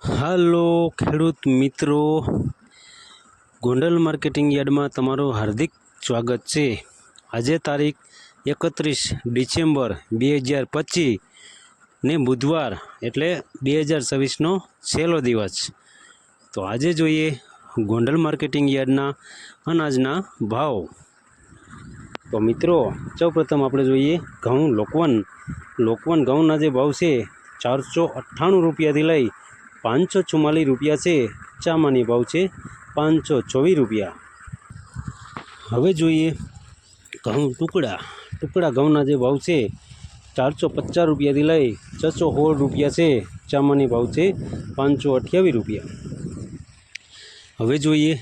હાલો ખેડૂત મિત્રો, ગોંડલ માર્કેટિંગ યાર્ડમાં તમારું હાર્દિક સ્વાગત છે। આજે તારીખ 31 ડિસેમ્બર 2025 ને બુધવાર એટલે 2026નો છેલ્લો દિવસ। તો આજે જોઈએ ગોંડલ માર્કેટિંગ યાર્ડના અનાજના ભાવ। તો મિત્રો સૌપ્રથમ આપણે જોઈએ ઘઉં લોકવન ઘઉંના જે ભાવ છે 498 રૂપિયાથી લઈ 544 રૂપિયા છે। ચામાની ભાવ છે 524 રૂપિયા। હવે જોઈએ ઘઉં ટુકડા ઘઉંના જે ભાવ છે 450 રૂપિયાથી લઈ 616 રૂપિયા છે। ચામાની ભાવ છે 528 રૂપિયા। હવે જોઈએ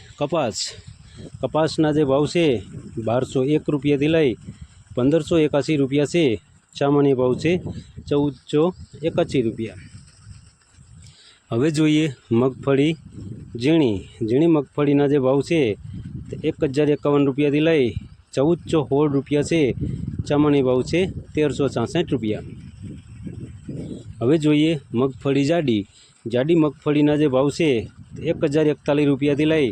કપાસના જે ભાવ છે 1201 રૂપિયાથી લઈ 1581 રૂપિયા છે। ચામાની ભાવ છે 1481 રૂપિયા। હવે જોઈએ મગફળી ઝીણી મગફળીના જે ભાવ છે 1051 રૂપિયાથી લઈ 1416 રૂપિયા છે। ચામાની ભાવ છે 1366 રૂપિયા। હવે જોઈએ મગફળી જાડી મગફળીના જે ભાવ છે 1041 રૂપિયાથી લઈ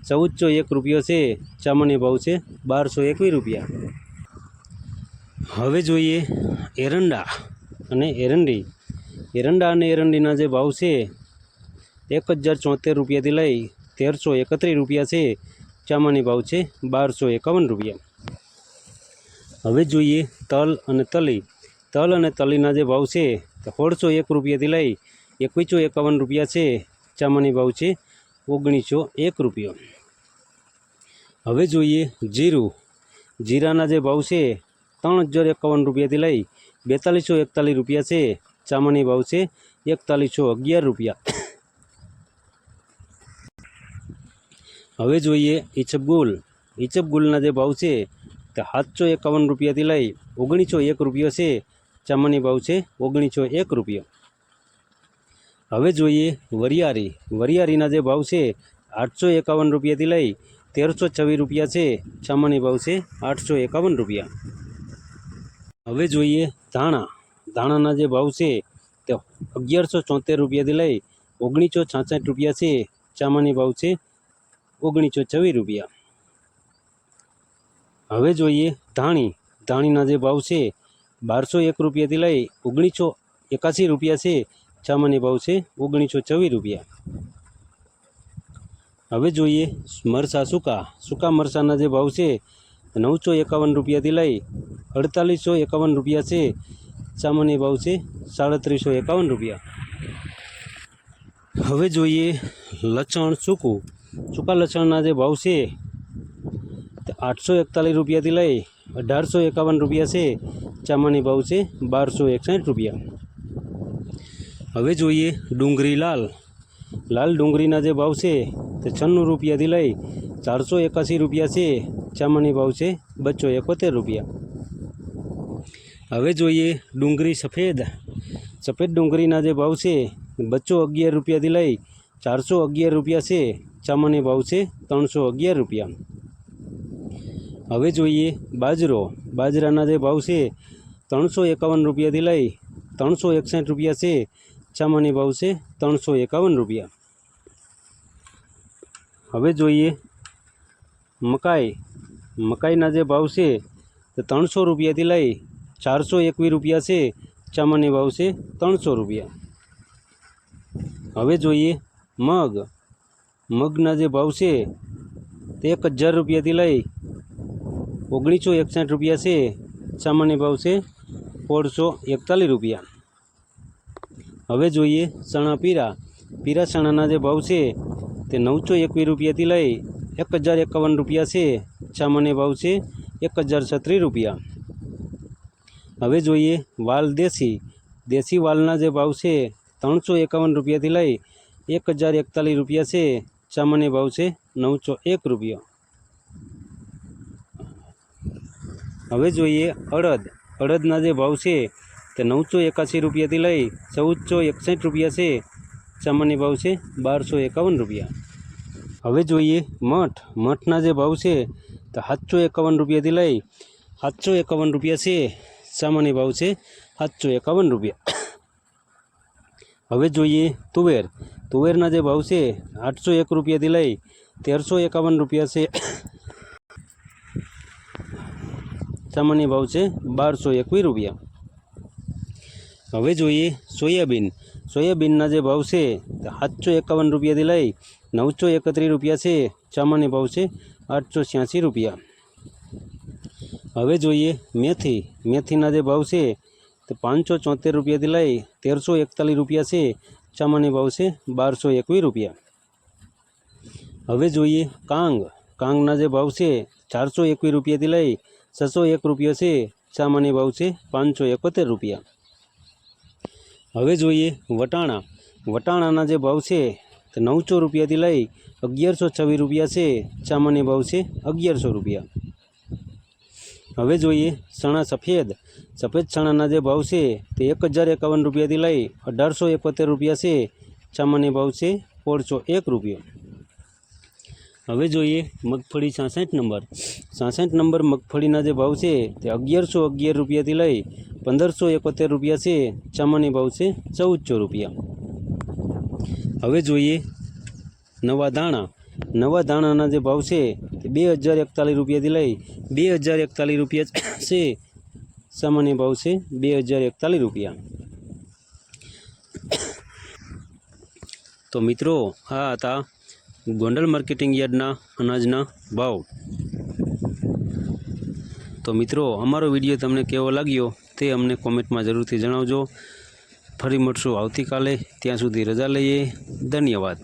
1401 રૂપિયો છે। ચામાની ભાવ છે 1221 રૂપિયા। હવે જોઈએ એરંડા અને એરંડીના જે ભાવ છે 1074 રૂપિયાથી લઈ 1331 રૂપિયા છે। ચામાની ભાવ છે 1251 રૂપિયા। હવે જોઈએ તલ અને તલીના જે ભાવ છે 1601 રૂપિયાથી લઈ 2151 રૂપિયા છે। ચામાની ભાવ છે 1901 રૂપિયા। હવે જોઈએ જીરાના જે ભાવ છે 3051 રૂપિયાથી લઈ 4241 રૂપિયા છે। ચામાની ભાવ છે 4111 રૂપિયા। હવે જોઈએ ઈચબગુલના જે ભાવ છે તે 751 રૂપિયાથી લઈ 1901 રૂપિયો છે। ચામાની ભાવ છે 1901 રૂપિયો। હવે જોઈએ વરિયાળીના જે ભાવ છે 851 રૂપિયાથી લઈ 1326 રૂપિયા છે। ચામાની ભાવ છે 851 રૂપિયા। હવે જોઈએ ધાણાના જે ભાવ છે તે 1174 રૂપિયાથી લઈ 1966 રૂપિયા છે। ચામાની ભાવ છે 1926 રૂપિયા। હવે જોઈએ ધાણીના જે ભાવ છે 1201 રૂપિયાથી લઈ 1981 રૂપિયા છે। ચામાની ભાવ છે 1924 રૂપિયા। હવે જોઈએ મરચાં સૂકા મરચાંના જે ભાવ છે 951 રૂપિયાથી લઈ 4851 રૂપિયા છે। ચામાની ભાવ છે 3751 રૂપિયા। હવે જોઈએ લસણ સૂકા લસણના જે ભાવ છે 841 રૂપિયાથી લઈ 1851 રૂપિયા છે। ચામાની ભાવ છે 1261 રૂપિયા। હવે જોઈએ ડુંગળી લાલ ડુંગળીના જે ભાવ છે તે 96 રૂપિયાથી લઈ 481 રૂપિયા છે। ચામાની ભાવ છે 271 રૂપિયા। હવે જોઈએ ડુંગળી સફેદ ડુંગળીના જે ભાવ છે 211 રૂપિયાથી લઈ 411 રૂપિયા છે। ચામાની ભાવ છે 311 રૂપિયા। હવે જોઈએ બાજરાના જે ભાવ છે 351 રૂપિયાથી લઈ 361 રૂપિયા છે। ચામાની ભાવ છે 351 રૂપિયા। હવે જોઈએ મકાઈના જે ભાવ છે તે 300 રૂપિયાથી લઈ 421 રૂપિયા છે। ચામાની ભાવ છે 300 રૂપિયા। હવે જોઈએ મગના જે ભાવ છે તે 1000 રૂપિયાથી લઈ 1961 રૂપિયા છે। ચામાની ભાવ છે 1641 રૂપિયા। હવે જોઈએ ચણા પીરા ચણાના જે ભાવ છે તે 921 રૂપિયાથી લઈ 1051 રૂપિયા છે। ચામાની ભાવ છે 1036 રૂપિયા। હવે જોઈએ વાલ દેશી વાલના જે ભાવ છે 351 રૂપિયાથી લઈ 1041 રૂપિયા છે। ચામાની ભાવ છે 901 રૂપિયા। હવે જોઈએ અડદના જે ભાવ છે તે 981 રૂપિયાથી લઈ 1461 રૂપિયા છે। ચામાની ભાવ છે 1251 રૂપિયા। હવે જોઈએ મઠના જે ભાવ છે તો 751 રૂપિયાથી લઈ 751 રૂપિયા છે। ચામાની ભાવ છે 751 રૂપિયા। હવે જોઈએ તુવેરના જે ભાવ છે 801 રૂપિયાથી લઈ 1351 રૂપિયા છે. સામાન્ય ભાવ છે 1221 રૂપિયા. હવે જોઈએ સોયાબીન. સોયાબીનના જે ભાવ છે 751 રૂપિયાથી લઈ 931 રૂપિયા છે. સામાન્ય ભાવ છે 886 રૂપિયા. હવે જોઈએ મેથી. મેથીના જે ભાવ છે તો 574 રૂપિયાથી લઈ 1341 રૂપિયા છે. સામાન્ય ભાવ છે 1221 રૂપિયા. હવે જોઈએ કાંગ. કાંગના જે ભાવ છે 421 રૂપિયાથી લઈ 601 રૂપિયા છે. સામાન્ય ભાવ છે 571 રૂપિયા. હવે જોઈએ વટાણા. વટાણાના જે ભાવ છે તો 900 રૂપિયાથી લઈ 1126 રૂપિયા છે. સામાન્ય ભાવ છે 1100 રૂપિયા. હવે જોઈએ ચણા સફેદ. સફેદ ચણાના જે ભાવ છે તે 1051 રૂપિયાથી લઈ 1871 રૂપિયા છે. સામાન્ય ભાવ છે 1601 રૂપિયા. હવે જોઈએ મગફળી 66 નંબર. 66 નંબર મગફળીના જે ભાવ છે તે 1111 રૂપિયાથી લઈ 1571 રૂપિયા છે. સામાન્ય ભાવ છે 1400 રૂપિયા. હવે જોઈએ નવા ધાણા. નવા ધાણાના જે ભાવ છે તે 2041 રૂપિયાથી લઈ 2041 રૂપિયા છે. સામાન્ય ભાવ છે 2041 રૂપિયા. તો મિત્રો આ હતા ગોંડલ માર્કેટિંગ યાર્ડના અનાજના ભાવ. તો મિત્રો અમારો વિડીયો તમને કેવો લાગ્યો તે અમને કોમેન્ટમાં જરૂરથી જણાવજો. ફરી મળશું આવતીકાલે. ત્યાં સુધી રજા લઈએ. ધન્યવાદ.